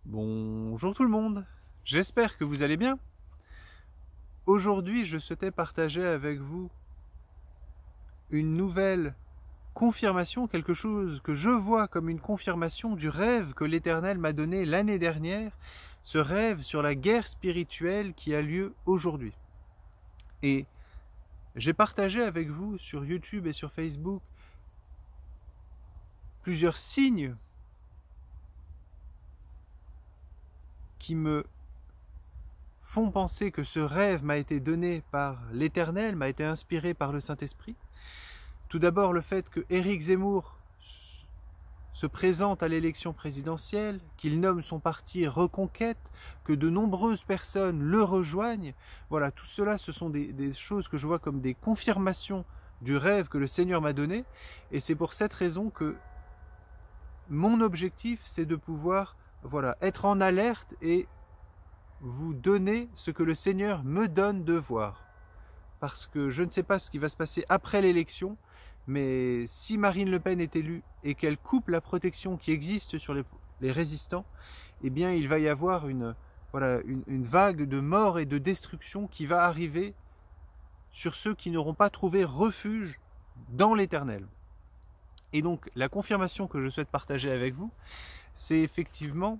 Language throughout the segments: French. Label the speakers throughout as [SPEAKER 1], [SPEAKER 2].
[SPEAKER 1] Bonjour tout le monde, j'espère que vous allez bien. Aujourd'hui, je souhaitais partager avec vous une nouvelle confirmation, quelque chose que je vois comme une confirmation du rêve que l'Éternel m'a donné l'année dernière, ce rêve sur la guerre spirituelle qui a lieu aujourd'hui. Et j'ai partagé avec vous sur YouTube et sur Facebook plusieurs signes qui me font penser que ce rêve m'a été donné par l'Éternel, m'a été inspiré par le Saint-Esprit. Tout d'abord le fait que Éric Zemmour se présente à l'élection présidentielle, qu'il nomme son parti Reconquête, que de nombreuses personnes le rejoignent. Voilà, tout cela, ce sont des choses que je vois comme des confirmations du rêve que le Seigneur m'a donné. Et c'est pour cette raison que mon objectif, c'est de pouvoir être en alerte et vous donner ce que le Seigneur me donne de voir. Parce que je ne sais pas ce qui va se passer après l'élection, mais si Marine Le Pen est élue et qu'elle coupe la protection qui existe sur les résistants, eh bien il va y avoir une vague de mort et de destruction qui va arriver sur ceux qui n'auront pas trouvé refuge dans l'Éternel. Et donc la confirmation que je souhaite partager avec vous, c'est effectivement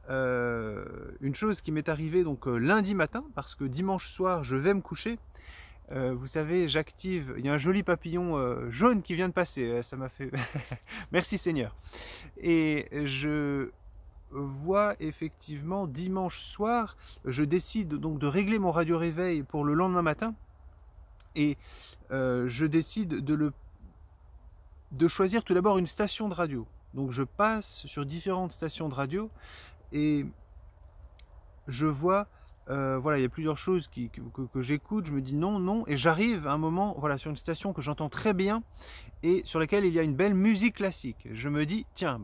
[SPEAKER 1] une chose qui m'est arrivée donc lundi matin, parce que dimanche soir je vais me coucher. Vous savez, j'active, il y a un joli papillon jaune qui vient de passer, ça m'a fait... Merci Seigneur. Et je vois effectivement dimanche soir, je décide donc de régler mon radio réveil pour le lendemain matin, et je décide de choisir tout d'abord une station de radio. Donc je passe sur différentes stations de radio, et je vois... il y a plusieurs choses que j'écoute, je me dis non, et j'arrive à un moment sur une station que j'entends très bien et sur laquelle il y a une belle musique classique. Je me dis, tiens,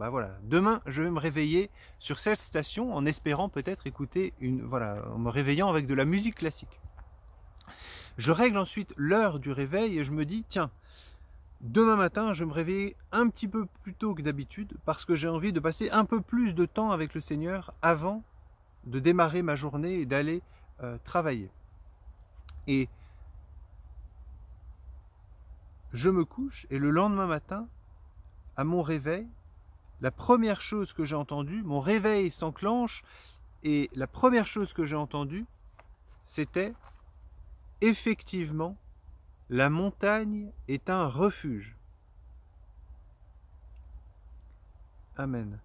[SPEAKER 1] demain je vais me réveiller sur cette station en espérant peut-être écouter en me réveillant avec de la musique classique. Je règle ensuite l'heure du réveil et je me dis, tiens, demain matin je vais me réveiller un petit peu plus tôt que d'habitude parce que j'ai envie de passer un peu plus de temps avec le Seigneur avant de démarrer ma journée et d'aller travailler. Et je me couche et le lendemain matin, à mon réveil, la première chose que j'ai entendue, mon réveil s'enclenche et la première chose que j'ai entendue, c'était effectivement, la montagne est un refuge. Amen.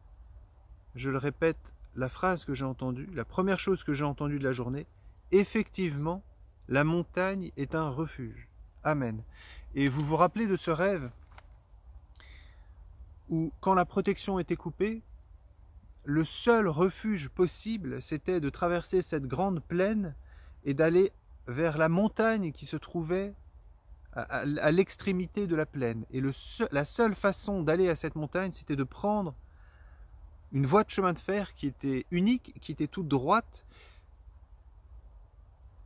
[SPEAKER 1] Je le répète, la phrase que j'ai entendue, la première chose que j'ai entendue de la journée, effectivement, la montagne est un refuge. Amen. Et vous vous rappelez de ce rêve où, quand la protection était coupée, le seul refuge possible, c'était de traverser cette grande plaine et d'aller vers la montagne qui se trouvait à l'extrémité de la plaine. Et la seule façon d'aller à cette montagne, c'était de prendre une voie de chemin de fer qui était unique, qui était toute droite.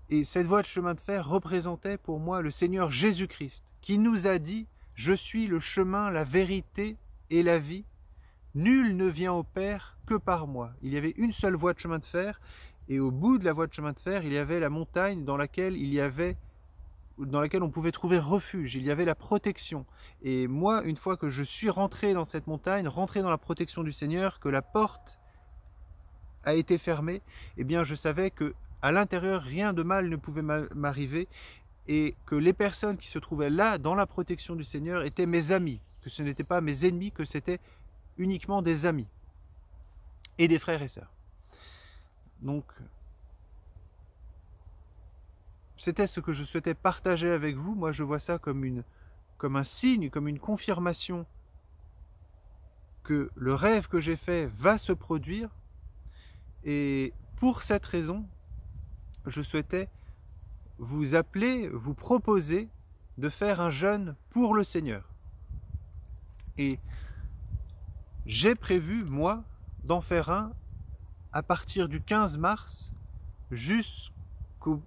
[SPEAKER 1] Et cette voie de chemin de fer représentait pour moi le Seigneur Jésus-Christ, qui nous a dit « Je suis le chemin, la vérité et la vie. Nul ne vient au Père que par moi. » Il y avait une seule voie de chemin de fer, et au bout de la voie de chemin de fer, il y avait la montagne dans laquelle on pouvait trouver refuge, il y avait la protection. Et moi, une fois que je suis rentré dans cette montagne, rentré dans la protection du Seigneur, que la porte a été fermée, eh bien je savais que à l'intérieur, rien de mal ne pouvait m'arriver, et que les personnes qui se trouvaient là, dans la protection du Seigneur, étaient mes amis, que ce n'étaient pas mes ennemis, que c'était uniquement des amis, et des frères et sœurs. Donc, c'était ce que je souhaitais partager avec vous. Moi, je vois ça comme un signe, comme une confirmation que le rêve que j'ai fait va se produire. Et pour cette raison, je souhaitais vous appeler, vous proposer de faire un jeûne pour le Seigneur. Et j'ai prévu, moi, d'en faire un à partir du 15 mars jusqu'au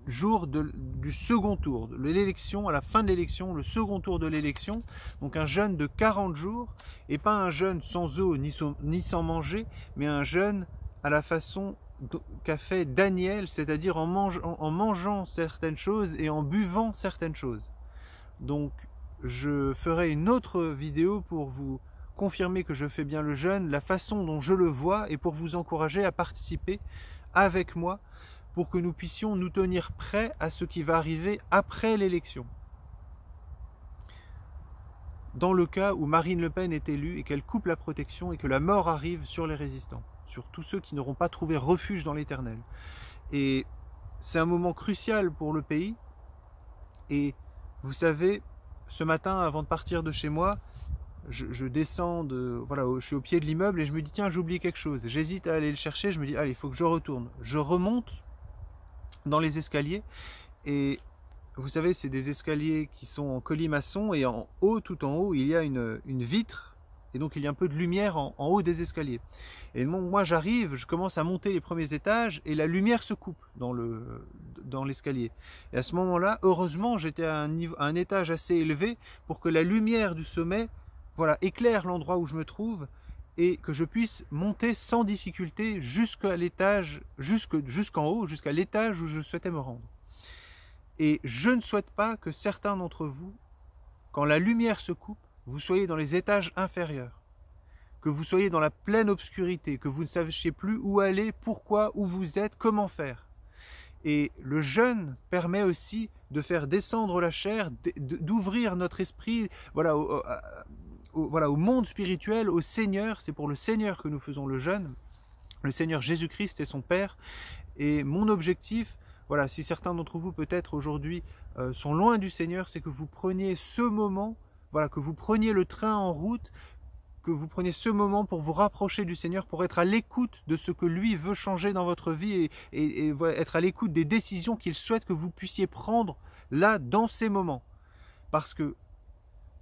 [SPEAKER 1] jour du second tour, de l'élection, à la fin de l'élection, le second tour de l'élection, donc un jeûne de 40 jours, et pas un jeûne sans eau ni sans manger, mais un jeûne à la façon qu'a fait Daniel, c'est-à-dire en mangeant certaines choses et en buvant certaines choses. Donc je ferai une autre vidéo pour vous confirmer que je fais bien le jeûne, la façon dont je le vois, et pour vous encourager à participer avec moi pour que nous puissions nous tenir prêts à ce qui va arriver après l'élection. Dans le cas où Marine Le Pen est élue et qu'elle coupe la protection et que la mort arrive sur les résistants, sur tous ceux qui n'auront pas trouvé refuge dans l'Éternel. Et c'est un moment crucial pour le pays. Et vous savez, ce matin, avant de partir de chez moi, je descends, voilà, je suis au pied de l'immeuble et je me dis, tiens, j'oublie quelque chose. J'hésite à aller le chercher, je me dis, allez, il faut que je retourne. Je remonte dans les escaliers et vous savez, c'est des escaliers qui sont en colimaçon et en haut, tout en haut, il y a une vitre et donc il y a un peu de lumière en haut des escaliers. Et moi j'arrive, je commence à monter les premiers étages et la lumière se coupe dans l'escalier. Et à ce moment-là, heureusement, j'étais à un étage assez élevé pour que la lumière du sommet, voilà, éclaire l'endroit où je me trouve et que je puisse monter sans difficulté jusqu'à l'étage, jusqu'en haut, jusqu'à l'étage où je souhaitais me rendre. Et je ne souhaite pas que certains d'entre vous, quand la lumière se coupe, vous soyez dans les étages inférieurs, que vous soyez dans la pleine obscurité, que vous ne sachiez plus où aller, pourquoi, où vous êtes, comment faire. Et le jeûne permet aussi de faire descendre la chair, d'ouvrir notre esprit, voilà, au monde spirituel, au Seigneur. C'est pour le Seigneur que nous faisons le jeûne. Le Seigneur Jésus-Christ est son Père. Et mon objectif, voilà, si certains d'entre vous peut-être aujourd'hui sont loin du Seigneur, c'est que vous preniez ce moment, voilà, que vous preniez le train en route, que vous preniez ce moment pour vous rapprocher du Seigneur, pour être à l'écoute de ce que lui veut changer dans votre vie et voilà, être à l'écoute des décisions qu'il souhaite que vous puissiez prendre là, dans ces moments. Parce que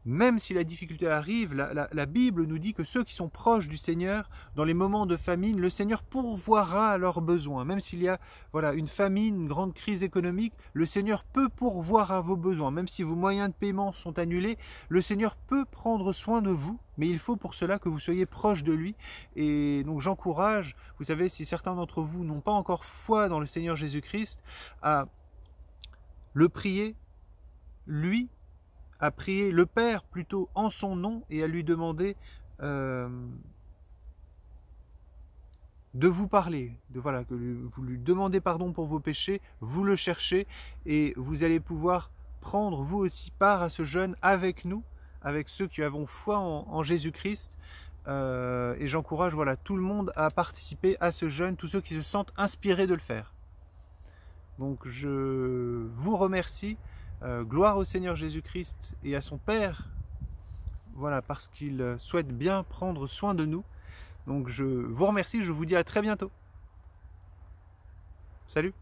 [SPEAKER 1] même si la difficulté arrive, la Bible nous dit que ceux qui sont proches du Seigneur, dans les moments de famine, le Seigneur pourvoira à leurs besoins. Même s'il y a voilà, une famine, une grande crise économique, le Seigneur peut pourvoir à vos besoins. Même si vos moyens de paiement sont annulés, le Seigneur peut prendre soin de vous, mais il faut pour cela que vous soyez proche de lui. Et donc j'encourage, vous savez, si certains d'entre vous n'ont pas encore foi dans le Seigneur Jésus-Christ, à le prier, lui, à prier le Père plutôt en son nom et à lui demander de vous parler, voilà, que vous lui demandez pardon pour vos péchés, vous le cherchez et vous allez pouvoir prendre vous aussi part à ce jeûne avec nous, avec ceux qui avons foi en Jésus-Christ. Et j'encourage voilà, tout le monde à participer à ce jeûne, tous ceux qui se sentent inspirés de le faire. Donc je vous remercie. Gloire au Seigneur Jésus-Christ et à son Père, voilà, parce qu'il souhaite bien prendre soin de nous. Donc je vous remercie, je vous dis à très bientôt. Salut!